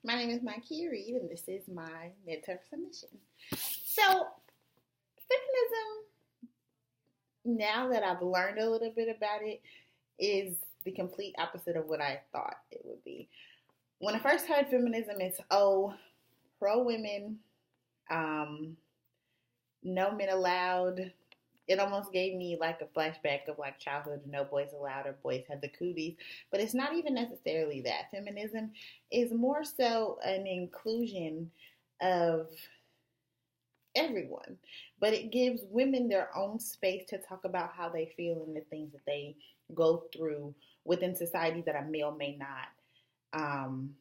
My name is Mikey Reed, and this is my midterm submission. So, feminism, now that I've learned a little bit about it, is the complete opposite of what I thought it would be. When I first heard feminism, it's pro women, um, no men allowed. It almost gave me like a flashback of like childhood, no boys allowed or boys have the cooties. But it's not even necessarily that. Feminism is more so an inclusion of everyone, but it gives women their own space to talk about how they feel and the things that they go through within society that a male may um,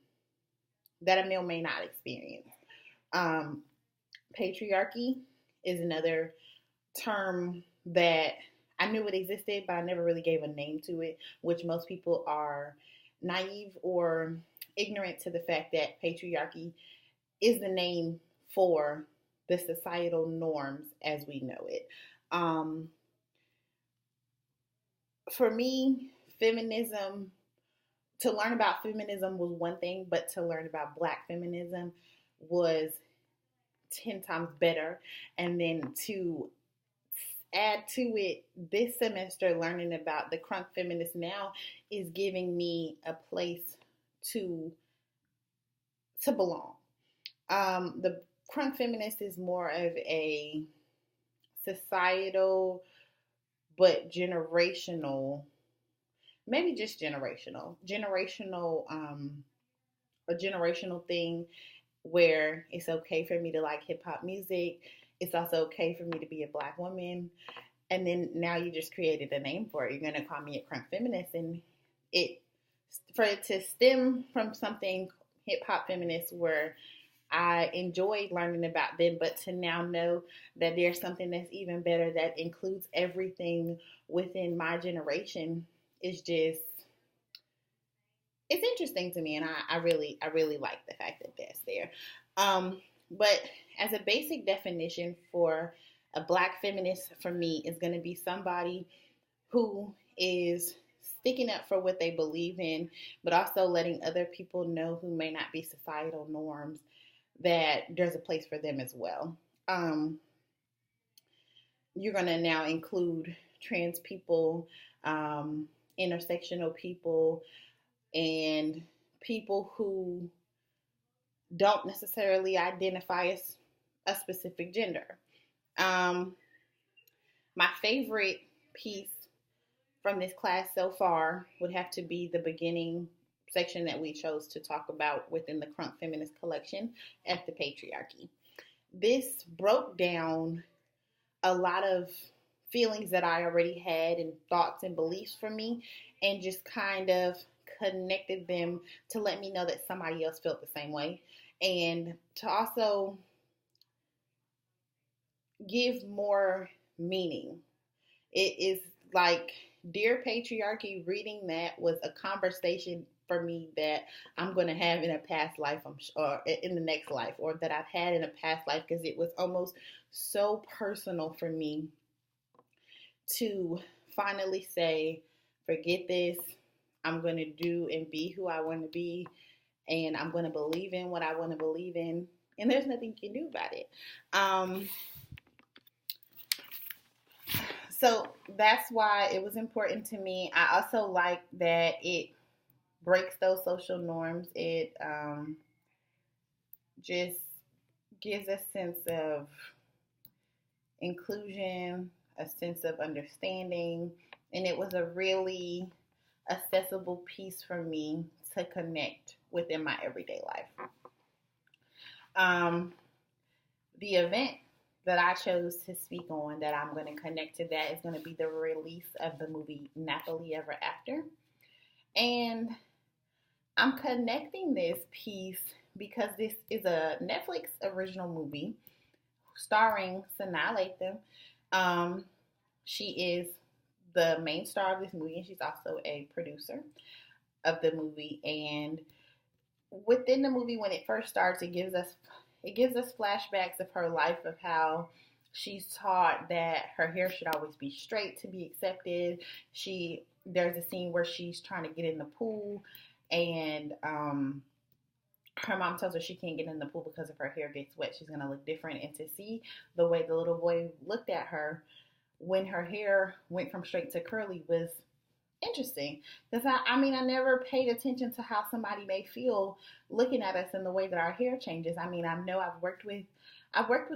not experience. Um, Patriarchy is another term that I knew it existed, but I never really gave a name to it, which most people are naive or ignorant to the fact that patriarchy is the name for the societal norms as we know it. For me, to learn about feminism was one thing, but to learn about Black feminism was 10 times better. And then to add to it this semester, learning about the crunk feminist now is giving me a place to belong. The crunk feminist is more of a societal but generational, maybe just a generational thing where it's okay for me to like hip hop music. It's also okay for me to be a Black woman. And then now you just created a name for it. You're going to call me a crunk feminist. And for it to stem from something hip hop feminist where I enjoyed learning about them, but to now know that there's something that's even better that includes everything within my generation is just, it's interesting to me, and I really like the fact that that's there. But as a basic definition for a Black feminist, for me, is going to be somebody who is sticking up for what they believe in, but also letting other people know who may not be societal norms that there's a place for them as well. You're going to now include trans people, intersectional people, and people who don't necessarily identify as a specific gender. My favorite piece from this class so far would have to be the beginning section that we chose to talk about within the Crunk Feminist Collection at the Patriarchy. This broke down a lot of feelings that I already had and thoughts and beliefs for me, and just kind of connected them to let me know that somebody else felt the same way, and to also give more meaning. It is like Dear Patriarchy, reading that was a conversation for me that I'm going to have in a past life, or in the next life, or that I've had in a past life, because it was almost so personal for me to finally say, forget this, I'm going to do and be who I want to be, and I'm going to believe in what I want to believe in, and there's nothing you can do about it. So that's why it was important to me. I also like that it breaks those social norms. It just gives a sense of inclusion, a sense of understanding, and it was a really accessible piece for me to connect within my everyday life. The event that I chose to speak on, that I'm going to connect to that, is going to be the release of the movie Nappily Ever After. And I'm connecting this piece because this is a Netflix original movie starring Sanaa Lathan. She is the main star of this movie, and she's also a producer of the movie. And within the movie, when it first starts, it gives us flashbacks of her life, of how she's taught that her hair should always be straight to be accepted. There's a scene where she's trying to get in the pool, and her mom tells her she can't get in the pool because if her hair gets wet, she's going to look different. And to see the way the little boy looked at her when her hair went from straight to curly was interesting. Because I mean, I never paid attention to how somebody may feel looking at us in the way that our hair changes. I mean, I know I've worked with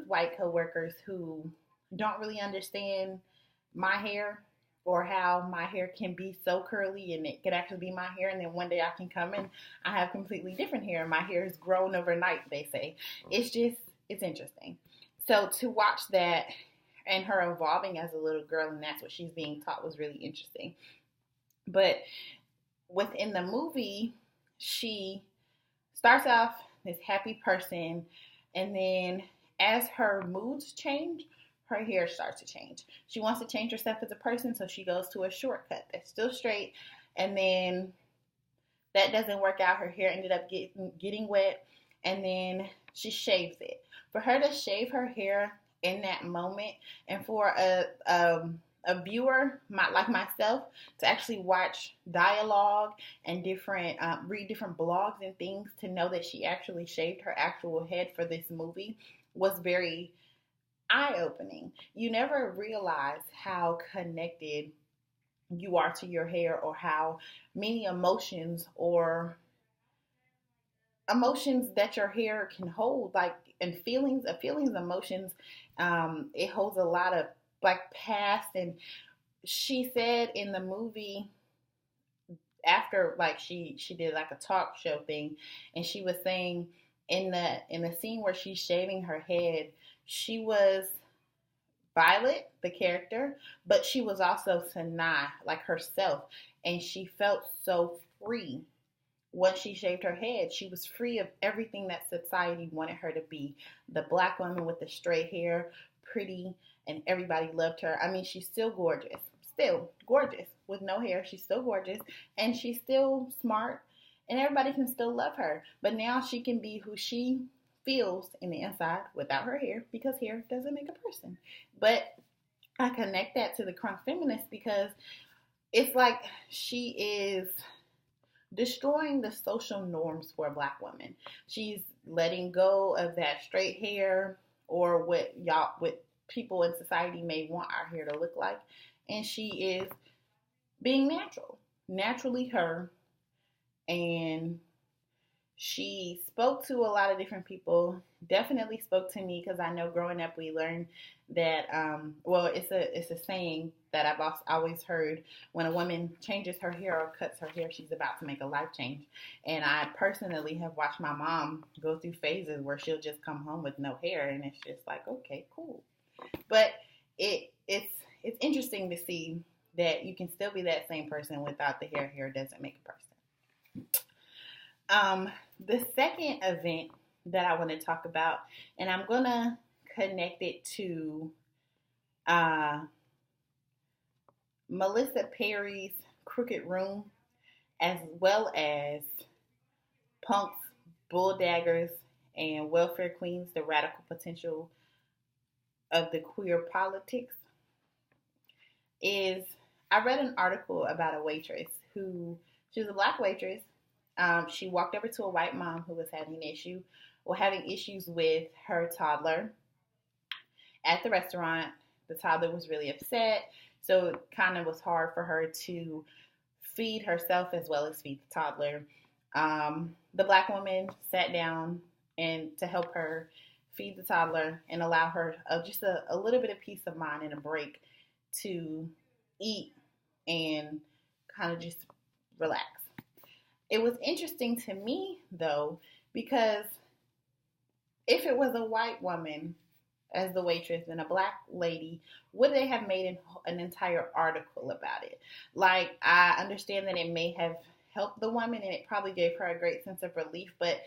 white coworkers who don't really understand my hair or how my hair can be so curly and it could actually be my hair, and then one day I can come and I have completely different hair. My hair has grown overnight, they say. It's interesting. So to watch that and her evolving as a little girl, and that's what she's being taught, was really interesting. But within the movie, she starts off this happy person, and then as her moods change, her hair starts to change. She wants to change herself as a person, so she goes to a shortcut that's still straight, and then that doesn't work out. Her hair ended up getting wet, and then she shaves it. For her to shave her hair in that moment, and for a viewer like myself to actually watch dialogue and read different blogs and things to know that she actually shaved her actual head for this movie was very eye-opening. You never realize how connected you are to your hair, or how many emotions that your hair can hold, like, and feelings, emotions. It holds a lot of like past. And she said in the movie, after like she did like a talk show thing, and she was saying in the scene where she's shaving her head, she was Violet, the character, but she was also Sanaa, like herself, and she felt so free. Once she shaved her head, she was free of everything that society wanted her to be. The black woman with the straight hair, pretty, and everybody loved her. I mean, she's still gorgeous with no hair. She's still gorgeous, and she's still smart, and everybody can still love her. But now she can be who she feels in the inside without her hair, because hair doesn't make a person. But I connect that to the crunk feminist because it's like she is destroying the social norms for black women. She's letting go of that straight hair, or what people in society may want our hair to look like, and she is being naturally her. And she spoke to a lot of different people. Definitely spoke to me, because I know growing up we learned that it's a saying that I've always heard: when a woman changes her hair or cuts her hair, she's about to make a life change. And I personally have watched my mom go through phases where she'll just come home with no hair, and it's just like, okay, cool. But it's interesting to see that you can still be that same person without the hair. Hair doesn't make a person. The second event that I want to talk about, and I'm going to connect it to Melissa Perry's Crooked Room, as well as Punk's Bulldaggers and Welfare Queens, the Radical Potential of the Queer Politics, is I read an article about a waitress she was a black waitress. She walked over to a white mom who was having issues with her toddler at the restaurant. The toddler was really upset, so it kind of was hard for her to feed herself as well as feed the toddler. The black woman sat down and to help her feed the toddler and allow her just a little bit of peace of mind and a break to eat and kind of just relax. It was interesting to me, though, because if it was a white woman as the waitress and a black lady, would they have made an entire article about it? Like, I understand that it may have helped the woman and it probably gave her a great sense of relief, but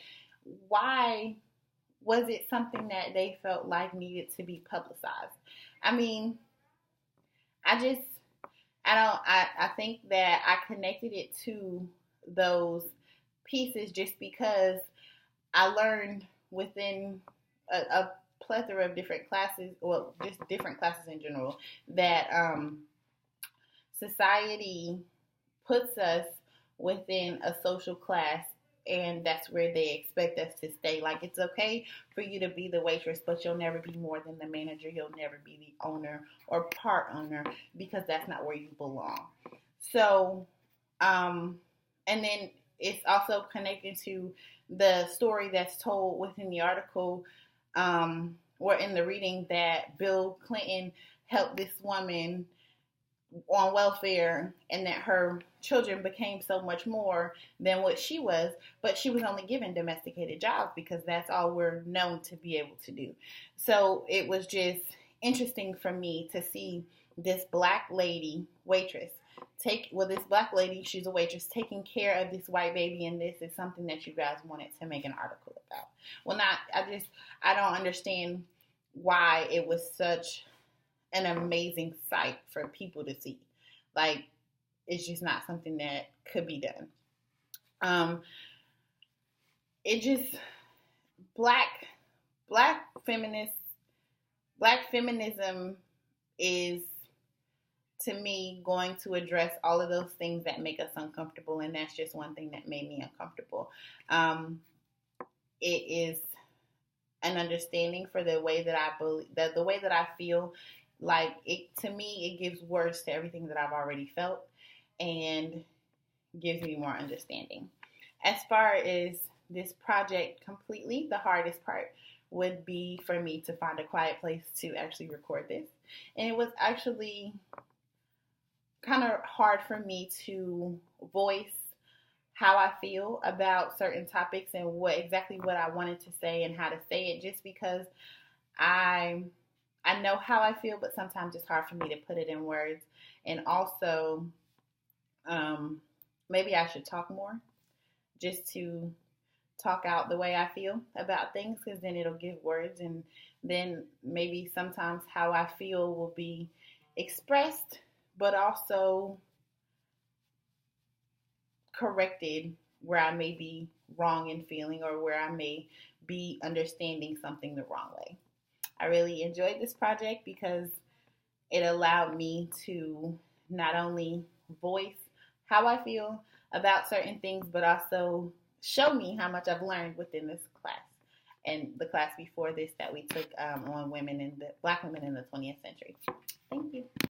why was it something that they felt like needed to be publicized? I mean, I think that I connected it to those pieces just because I learned within a plethora of different classes, or just different classes in general, that society puts us within a social class and that's where they expect us to stay. Like, it's okay for you to be the waitress, but you'll never be more than the manager. You'll never be the owner or part owner, because that's not where you belong. So, and then it's also connected to the story that's told within the article, or in the reading, that Bill Clinton helped this woman on welfare, and that her children became so much more than what she was, but she was only given domesticated jobs because that's all we're known to be able to do. So it was just interesting for me to see this black lady waitress this black lady, she's a waitress, taking care of this white baby, and this is something that you guys wanted to make an article about. Well, I don't understand why it was such an amazing sight for people to see. Like, it's just not something that could be done. It just black feminism is, to me, going to address all of those things that make us uncomfortable, and that's just one thing that made me uncomfortable. It is an understanding for the way that I believe, the way that I feel. Like, it, to me, it gives words to everything that I've already felt, and gives me more understanding. As far as this project completely, the hardest part would be for me to find a quiet place to actually record this. And it was actually kind of hard for me to voice how I feel about certain topics and what I wanted to say and how to say it, just because I know how I feel, but sometimes it's hard for me to put it in words. And also, maybe I should talk more, just to talk out the way I feel about things, because then it'll give words, and then maybe sometimes how I feel will be expressed, but also corrected where I may be wrong in feeling, or where I may be understanding something the wrong way. I really enjoyed this project because it allowed me to not only voice how I feel about certain things, but also show me how much I've learned within this class and the class before this that we took on black women in the 20th century. Thank you.